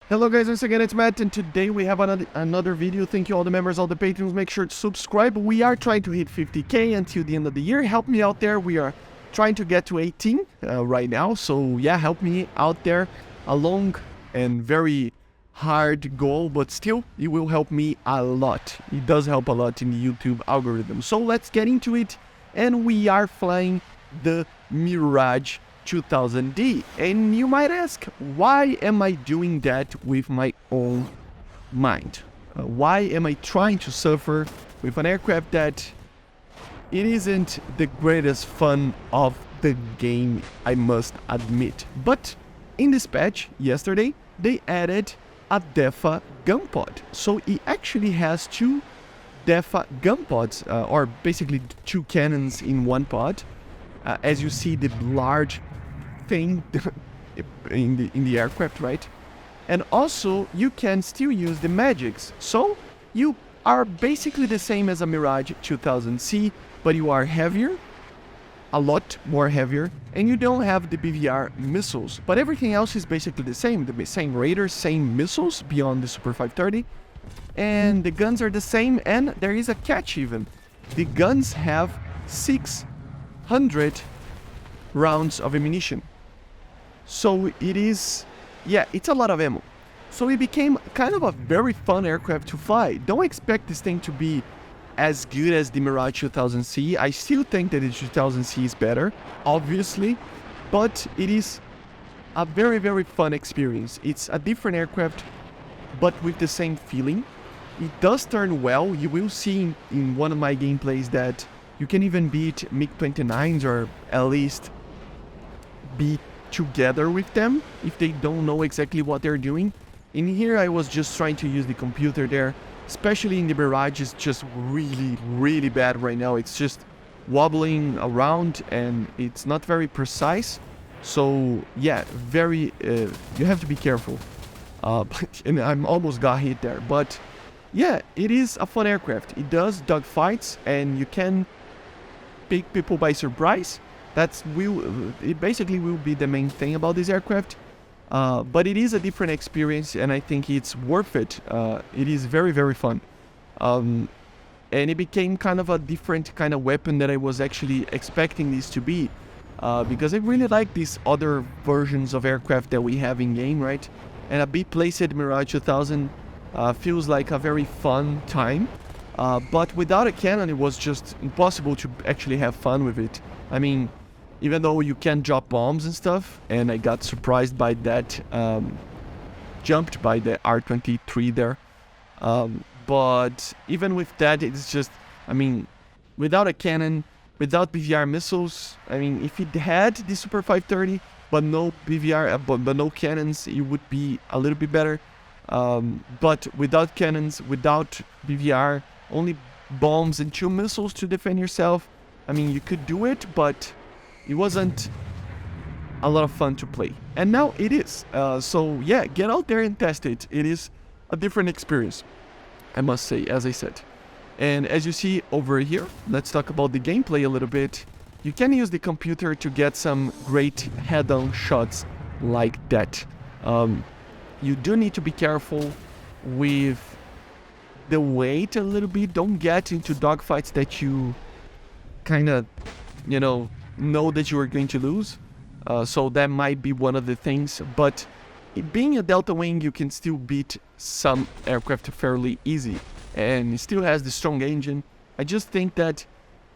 Hello guys, once again it's Matt, and today we have another video. Thank you all the members, all the patrons. Make sure to subscribe. We are trying to hit 50k until the end of the year. Help me out there. We are trying to get to 18 right now. So yeah, help me out there. A long and very hard goal, but still it will help me a lot. It does help a lot in the YouTube algorithm. So let's get into it. And we are flying the MIRAGE 2000D, and you might ask, why am I doing that with my own mind? Why am I trying to suffer with an aircraft that it isn't the greatest fun of the game, I must admit. But in this patch yesterday, they added a DEFA gun pod, so it actually has two DEFA gun pods, or basically two cannons in one pod. As you see, the large thing in the aircraft, right? And also you can still use the MatAWGs, so you are basically the same as a MIRAGE 2000C, but you are heavier, a lot more heavier, and you don't have the BVR missiles, but everything else is basically the same radars, same missiles beyond the Super 530, and the guns are the same. And there is a catch even. The guns have 600 rounds of ammunition. So it is, yeah, it's a lot of ammo. So it became kind of a very fun aircraft to fly. Don't expect this thing to be as good as the MIRAGE 2000C. I still think that the 2000C is better, obviously, but it is a very, very fun experience. It's a different aircraft, but with the same feeling. It does turn well. You will see in one of my gameplays that you can even beat MiG-29s, or at least be together with them if they don't know exactly what they're doing. In here I was just trying to use the computer there, especially in the Mirage. Is just really bad right now. It's just wobbling around and it's not very precise. So yeah, very you have to be careful. And I'm almost got hit there, but yeah, it is a fun aircraft. It does dogfights and you can pick people by surprise. It basically will be the main thing about this aircraft, but it is a different experience, and I think it's worth it. It is very fun, and it became kind of a different kind of weapon that I was actually expecting this to be, because I really like these other versions of aircraft that we have in game, right? And a B-placed MIRAGE 2000 feels like a very fun time, but without a cannon it was just impossible to actually have fun with it. I mean, even though you can drop bombs and stuff, and I got surprised by that, jumped by the R-23 there. But even with that, it's just, I mean, without a cannon, without BVR missiles, I mean, if it had the Super 530, but no BVR, but no cannons, it would be a little bit better. But without cannons, without BVR, only bombs and 2 missiles to defend yourself, I mean, you could do it, but it wasn't a lot of fun to play. And now it is. So yeah, get out there and test it. It is a different experience, I must say, as I said. And as you see over here, let's talk about the gameplay a little bit. You can use the computer to get some great head-on shots like that. You do need to be careful with the weight a little bit. Don't get into dogfights that you kind of, know that you are going to lose. So that might be one of the things. But being a Delta Wing, you can still beat some aircraft fairly easy. And it still has the strong engine. I just think that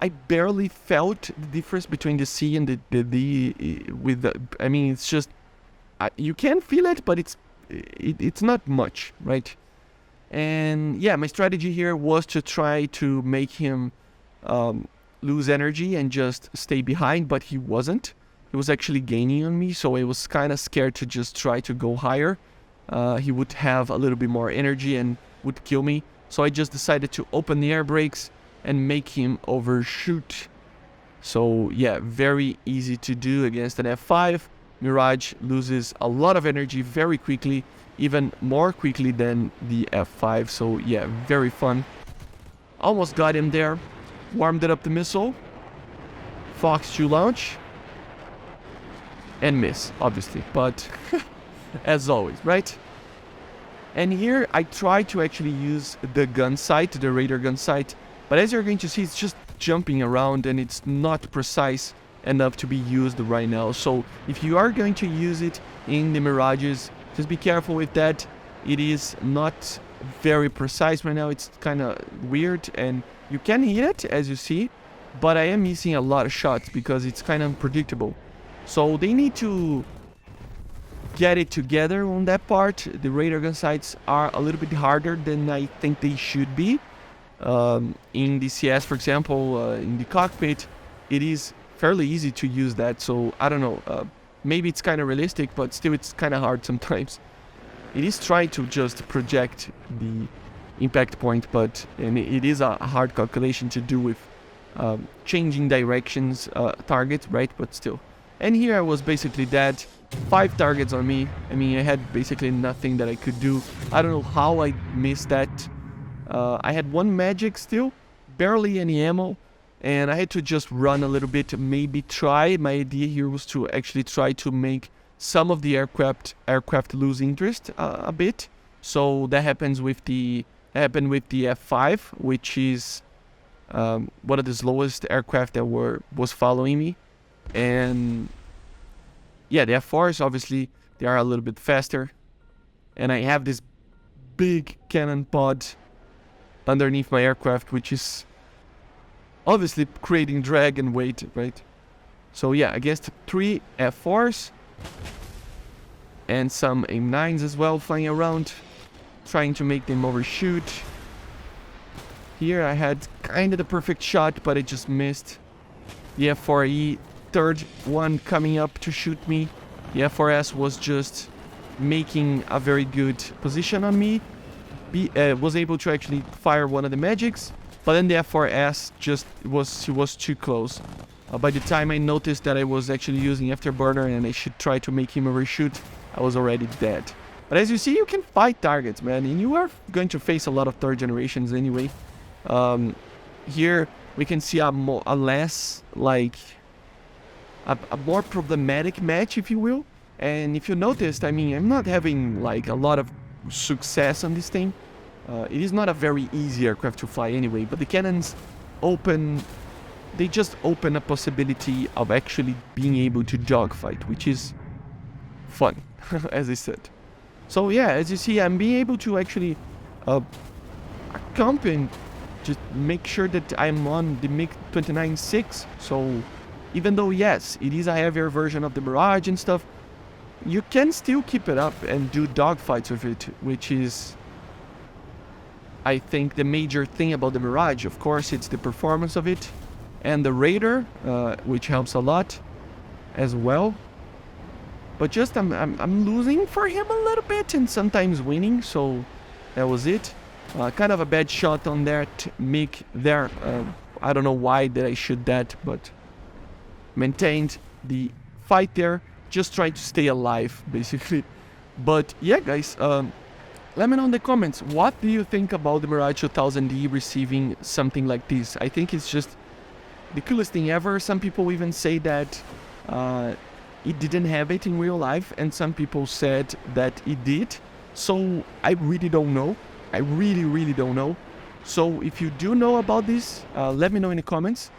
I barely felt the difference between the C and the D with the, I mean, it's just, you can feel it, but it's not much, right? And yeah, my strategy here was to try to make him lose energy and just stay behind, but he wasn't. He was actually gaining on me, so I was kind of scared to just try to go higher. He would have a little bit more energy and would kill me, so I just decided to open the air brakes and make him overshoot. So yeah, very easy to do against an F5. MIRAGE loses a lot of energy very quickly, even more quickly than the F5, so yeah, very fun. Almost got him there. Warmed it up the missile. Fox to launch. And miss, obviously, but as always, right? And here I try to actually use the gun sight, the radar gun sight, but as you're going to see, it's just jumping around and it's not precise enough to be used right now. So if you are going to use it in the Mirages, just be careful with that. It is not very precise right now. It's kind of weird and you can hit it as you see, but I am missing a lot of shots because it's kind of unpredictable. So they need to get it together on that part. The radar gun sights are a little bit harder than I think they should be. In the CS, for example, in the cockpit, it is fairly easy to use that. So I don't know, maybe it's kind of realistic, but still it's kind of hard sometimes. It is trying to just project the impact point, but it is a hard calculation to do with changing directions, targets, right? But still. And here I was basically dead. 5 targets on me. I mean, I had basically nothing that I could do. I don't know how I missed that. I had 1 magic still, barely any ammo, and I had to just run a little bit, maybe try. My idea here was to actually try to make some of the aircraft lose interest a bit. So that happens with the F5, which is one of the slowest aircraft that was following me. And yeah, the F4s obviously they are a little bit faster, and I have this big cannon pod underneath my aircraft, which is obviously creating drag and weight, right? So yeah, against 3 F4s and some AIM-9s as well flying around, trying to make them overshoot. Here I had kind of the perfect shot, but it just missed. The F4E, third one coming up to shoot me. The F4S was just making a very good position on me. Was able to actually fire one of the magics, but then the F4S she was too close. By the time I noticed that I was actually using afterburner and I should try to make him overshoot, I was already dead. But as you see, you can fight targets, man, and you are going to face a lot of third generations anyway. Here we can see a less like a more problematic match, if you will. And if you noticed, I mean, I'm not having like a lot of success on this thing. It is not a very easy aircraft to fly anyway, but the cannons they just open a possibility of actually being able to dogfight, which is fun, as I said. So yeah, as you see, I'm being able to actually accompany, just make sure that I'm on the MiG 29.6. So even though yes, it is a heavier version of the Mirage and stuff, you can still keep it up and do dogfights with it, which is, I think, the major thing about the Mirage. Of course, it's the performance of it and the radar, which helps a lot as well. But just I'm losing for him a little bit and sometimes winning, so that was it. Kind of a bad shot on that MiG there. I don't know why did I shoot that, but maintained the fight there. Just try to stay alive, basically. But yeah, guys, let me know in the comments, what do you think about the MIRAGE 2000D receiving something like this? I think it's just the coolest thing ever. Some people even say that it didn't have it in real life, and some people said that it did. So I really don't know. I really don't know. So if you do know about this, let me know in the comments.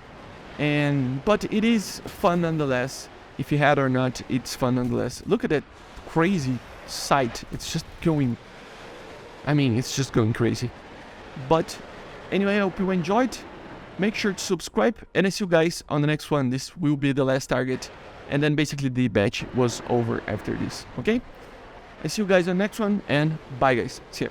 But it is fun nonetheless. If you had or not, it's fun nonetheless. Look at that crazy sight. It's just going, I mean, it's just going crazy. But anyway, I hope you enjoyed. Make sure to subscribe, and I see you guys on the next one. This will be the last target, and then basically the batch was over after this. Okay, I see you guys on the next one, and bye guys. See ya.